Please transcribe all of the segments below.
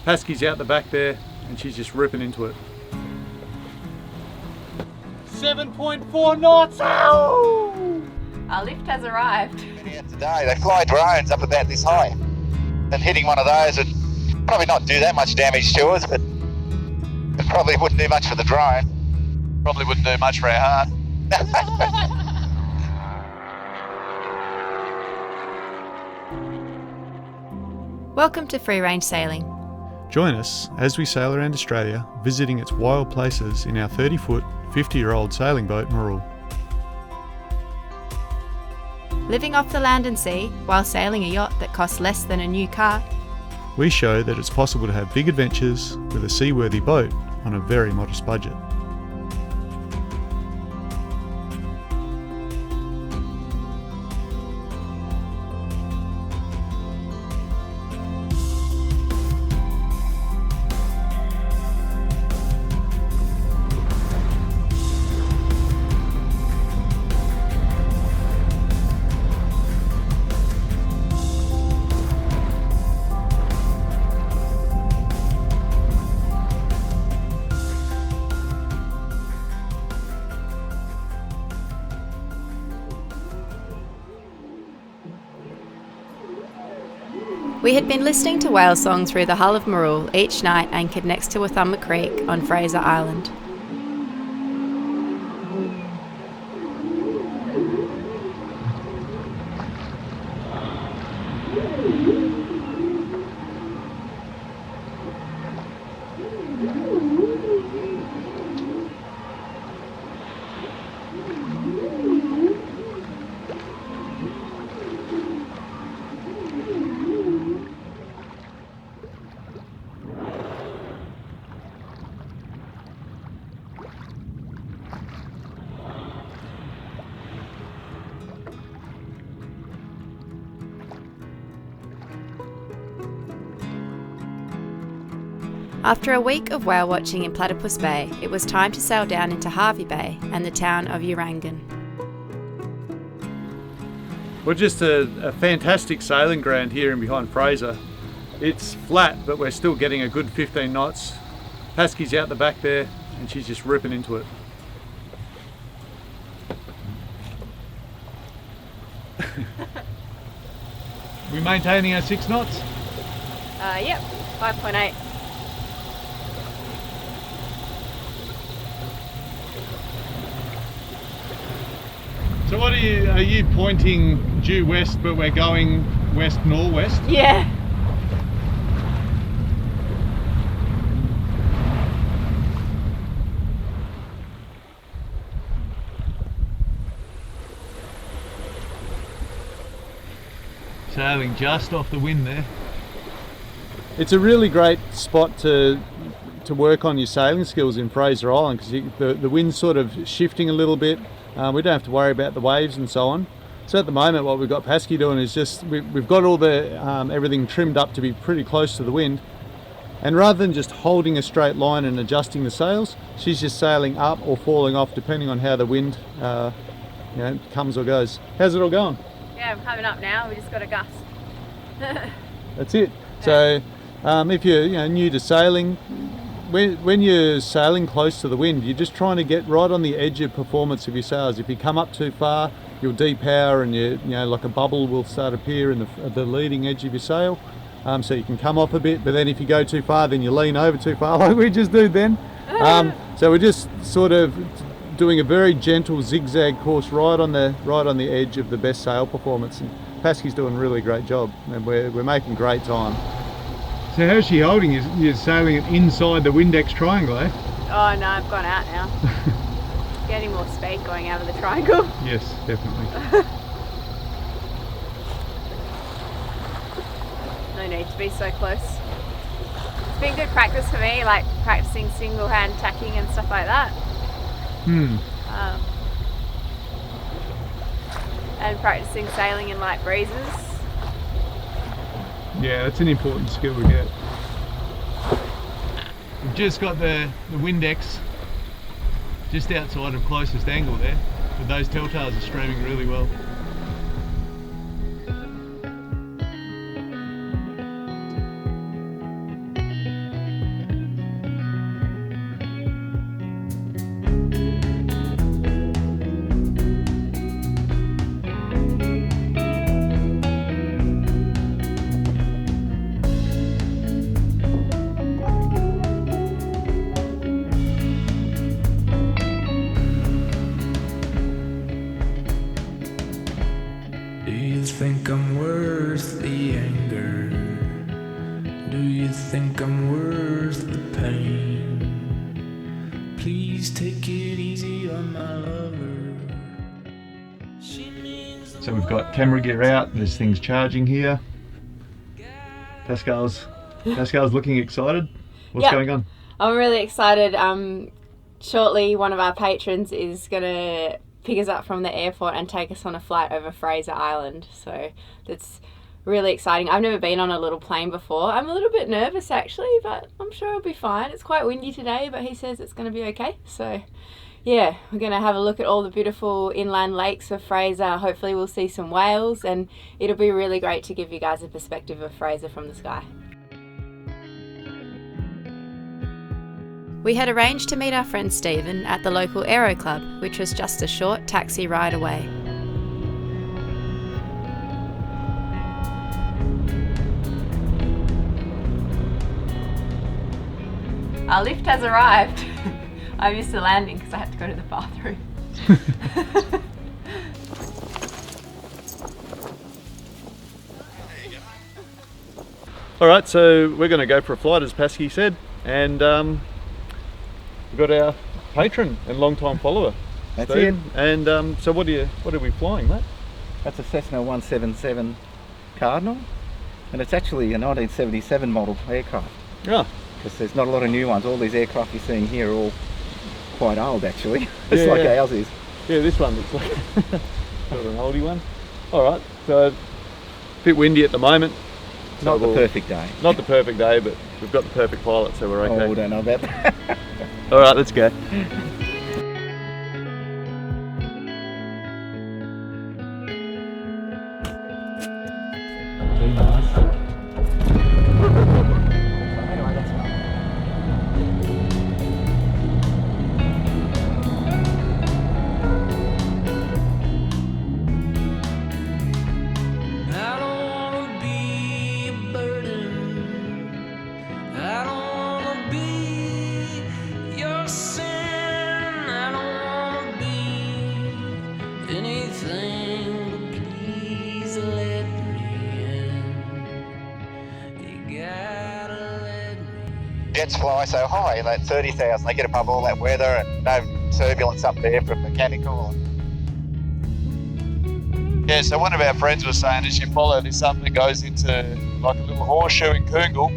Pascale's out the back there and she's just ripping into it. 7.4 knots! Ow! Our lift has arrived. Today they fly drones up about this high, and hitting one of those would probably not do that much damage to us, but it probably wouldn't do much for the drone. Probably wouldn't do much for our heart. Welcome to Free Range Sailing. Join us as we sail around Australia, visiting its wild places in our 30-foot, 50-year-old sailing boat, Mirrool. Living off the land and sea while sailing a yacht that costs less than a new car. We show that it's possible to have big adventures with a seaworthy boat on a very modest budget. We had been listening to whale song through the hull of Mirrool each night anchored next to Wathumma Creek on Fraser Island. After a week of whale watching in Platypus Bay, it was time to sail down into Harvey Bay and the town of Urangan. We're just a fantastic sailing ground here in behind Fraser. It's flat, but we're still getting a good 15 knots. Pascale's out the back there and she's just ripping into it. We maintaining our 6 knots? Yep, 5.8. So what are you pointing due west, but we're going west-northwest? Yeah. Sailing just off the wind there. It's a really great spot to work on your sailing skills in Fraser Island because the wind's sort of shifting a little bit. We don't have to worry about the waves and so on. So at the moment what we've got Pascale doing is just, we've got all the everything trimmed up to be pretty close to the wind. And rather than just holding a straight line and adjusting the sails, she's just sailing up or falling off depending on how the wind comes or goes. How's it all going? Yeah, I'm coming up now, we just got a gust. That's it. So if you're new to sailing, when you're sailing close to the wind, you're just trying to get right on the edge of performance of your sails. If you come up too far, you'll depower and like a bubble will start to appear in the leading edge of your sail. So you can come off a bit, but then if you go too far, then you lean over too far like we just do then. So we're just sort of doing a very gentle zigzag course right on the edge of the best sail performance. And Pascale's doing a really great job and we're making great time. So how's she holding? You're sailing it inside the Windex triangle, eh? Oh no, I've gone out now. Getting more speed going out of the triangle. Yes, definitely. No need to be so close. It's been good practice for me, like practicing single hand tacking and stuff like that. And practicing sailing in light breezes. Yeah, that's an important skill to get. We've just got the Windex just outside of closest angle there, but those telltales are streaming really well. think I'm worth the pain. Please take it easy on my lover. She means the So we've got camera gear out, there's things charging here. Pascale's looking excited. What's Yeah. going on? I'm really excited. Shortly, one of our patrons is going to pick us up from the airport and take us on a flight over Fraser Island. So that's really exciting. I've never been on a little plane before. I'm a little bit nervous actually, but I'm sure it'll be fine. It's quite windy today, but he says it's going to be okay. So yeah, we're going to have a look at all the beautiful inland lakes of Fraser. Hopefully we'll see some whales, and it'll be really great to give you guys a perspective of Fraser from the sky. We had arranged to meet our friend Stephen at the local Aero Club, which was just a short taxi ride away. Our lift has arrived. I missed the landing because I had to go to the bathroom. All right, so we're going to go for a flight, as Pascale said, and we've got our patron and long-time follower. That's Steve. And so what are we flying, mate? That's a Cessna 177 Cardinal, and it's actually a 1977 model aircraft, Yeah. because there's not a lot of new ones. All these aircraft you're seeing here are all quite old actually. It's Yeah, like yeah. ours is. Yeah, this one looks like sort of an oldie one. All right, so a bit windy at the moment. So Not the perfect day. Not the perfect day, but we've got the perfect pilot, so we're okay. Oh, I don't know about that. All right, let's go. I don't wanna be a burden. I don't wanna be your sin. I don't wanna be anything, but please let me in. You gotta let me. Jets fly so high, like 30,000, they get above all that weather and no turbulence up there from mechanical. Yeah, so one of our friends was saying as you follow this up, it goes into like a little horseshoe in Coongal,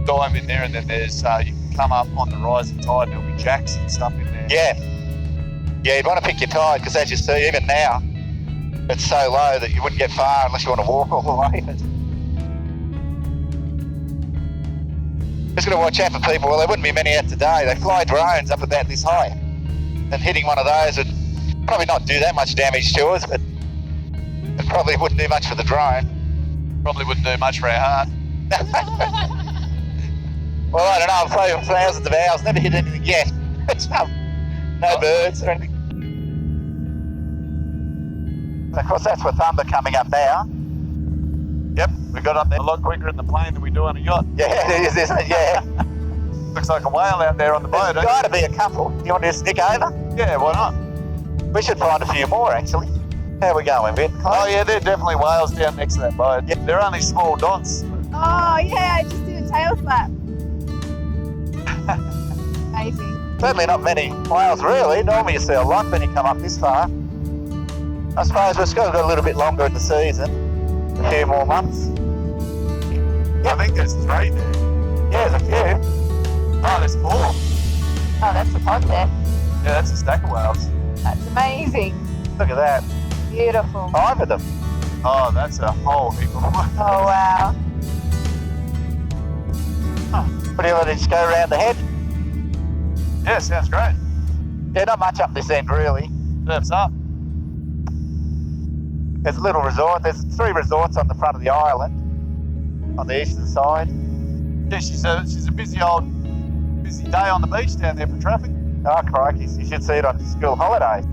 dive in there, and then there's you can come up on the rising tide and there'll be jacks and stuff in there. Yeah, you'd want to pick your tide, because as you see, even now, it's so low that you wouldn't get far unless you want to walk all the way. Just got to watch out for people. Well, there wouldn't be many out today. They fly drones up about this high, and hitting one of those would probably not do that much damage to us, but it probably wouldn't do much for the drone. Probably wouldn't do much for our heart. Well, I don't know. I've flown for thousands of hours, never hit anything yet. No birds or anything. Of course, that's with thunder coming up now. Yep, we got up there a lot quicker in the plane than we do on a yacht. Yeah, it is, isn't it? Yeah. Looks like a whale out there on the boat. There's got to be a couple. You want to stick over? Yeah, why not? We should find a few more, actually. How we going, Ben? Oh, yeah, there are definitely whales down next to that boat. Yeah, they're only small dots. Oh yeah, I just did a tail slap. Amazing. Certainly not many whales, really. Normally you see a lot when you come up this far. I suppose we've still got a little bit longer in the season. A few more months. I think there's 3 there. Yeah, there's a few. Oh, there's 4. Oh, that's the pod there. Yeah, that's a stack of whales. That's amazing. Look at that. Beautiful. 5 of them. Oh, that's a whole heap of whales. Oh wow. What do you want to just go around the head? Yeah, sounds great. Yeah, not much up this end, really. Surf's up. There's a little resort. There's 3 resorts on the front of the island, on the eastern side. Yeah, she's a busy day on the beach down there for traffic. Oh, crikey, you should see it on school holidays.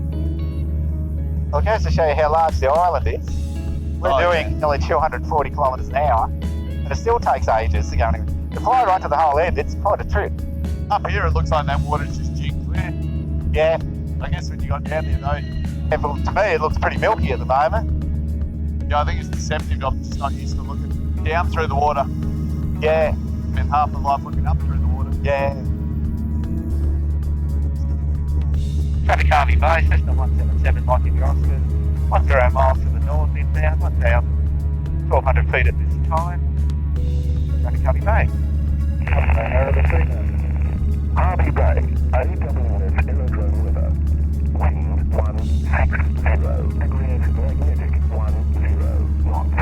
Well, it goes to show you how large the island is. We're doing nearly 240 kilometres an hour, and it still takes ages to go anywhere. To fly right to the whole end, it's quite a trip. Up here, it looks like that water's just jig clear. Yeah. I guess when you got down there, though, to me, it looks pretty milky at the moment. Yeah, I think it's deceptive. I'm just not used to looking down through the water. Yeah. Spent half my life looking up through the water. Yeah. Traffic Harvey Bay, Cessna 177, Mike in the Oscars. 10 miles to the north inbound, 1,200 feet at this time. Traffic Harvey Bay. Harvey Bay, AWS aerodrome weather. Wind 160, degrees magnetic 10 knots.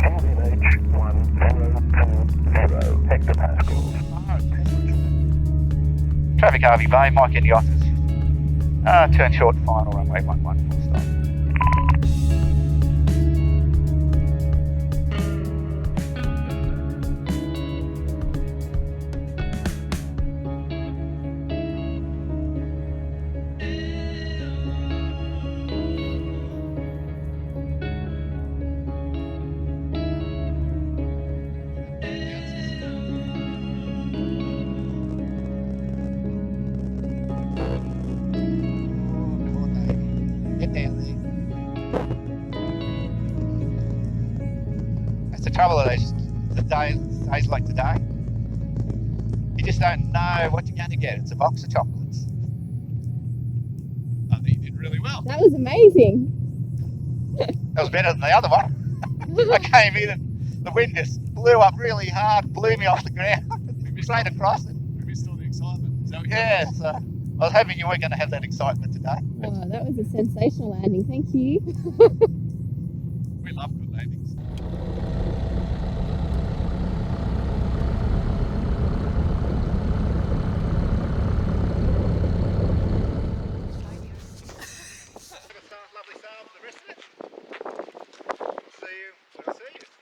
LMH 1020 hectopascals. Traffic Harvey Bay, Mike in the Oscars. Turn short, final runway 11, full stop. Get down there. That's the trouble of the days like today. You just don't know what you're going to get. It's a box of chocolates. I think you did really well. That was amazing. That was better than the other one. I came in and the wind just blew up really hard, blew me off the ground, straight across it. We missed all the excitement. Is that what you Yeah, so I was hoping you weren't going to have that excitement today. Oh, that was a sensational landing. Thank you. We love good landings.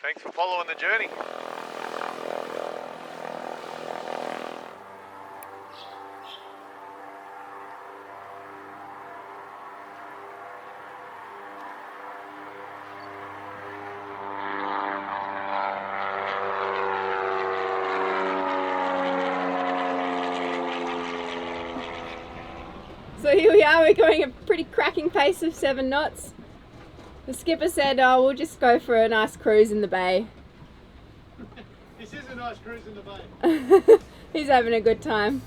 Thanks for following the journey. So here we are, we're going a pretty cracking pace of 7 knots. The skipper said, oh, we'll just go for a nice cruise in the bay. This is a nice cruise in the bay. He's having a good time.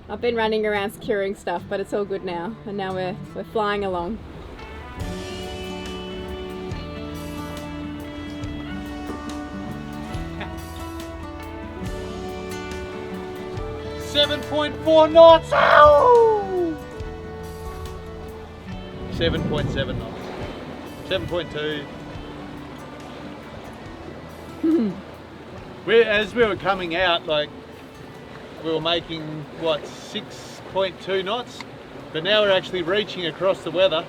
I've been running around securing stuff, but it's all good now. And now we're flying along. .4 knots. Ow! 7.7 knots. 7.2. As we were coming out, like we were making what 6.2 knots, but now we're actually reaching across the weather.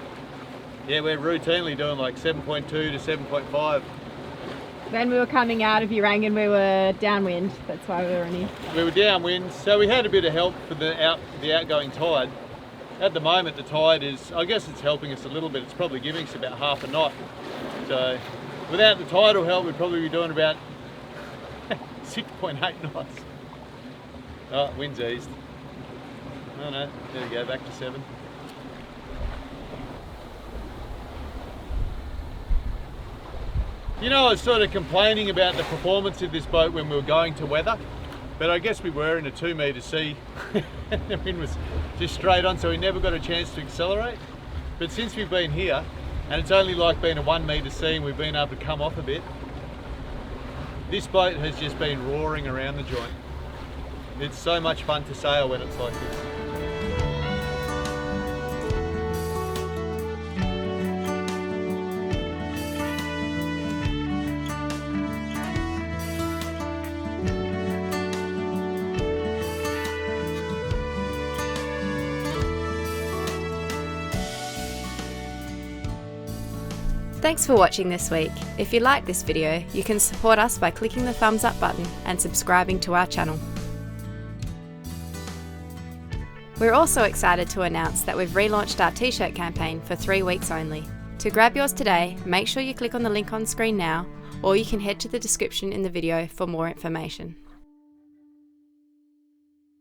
Yeah, we're routinely doing like 7.2 to 7.5. Then we were coming out of Urangan, we were downwind. That's why we were only. We were downwind, so we had a bit of help for the outgoing tide. At the moment, the tide is, I guess it's helping us a little bit. It's probably giving us about half a knot. So without the tidal help, we'd probably be doing about 6.8 knots. Oh, wind's eased. Oh no, there we go, back to 7. You know, I was sort of complaining about the performance of this boat when we were going to weather, but I guess we were in a 2 metre sea. The wind was just straight on, so we never got a chance to accelerate. But since we've been here, and it's only like being a 1 metre sea and we've been able to come off a bit, this boat has just been roaring around the joint. It's so much fun to sail when it's like this. Thanks for watching this week. If you like this video, you can support us by clicking the thumbs up button and subscribing to our channel. We're also excited to announce that we've relaunched our t-shirt campaign for 3 weeks only. To grab yours today, make sure you click on the link on screen now, or you can head to the description in the video for more information.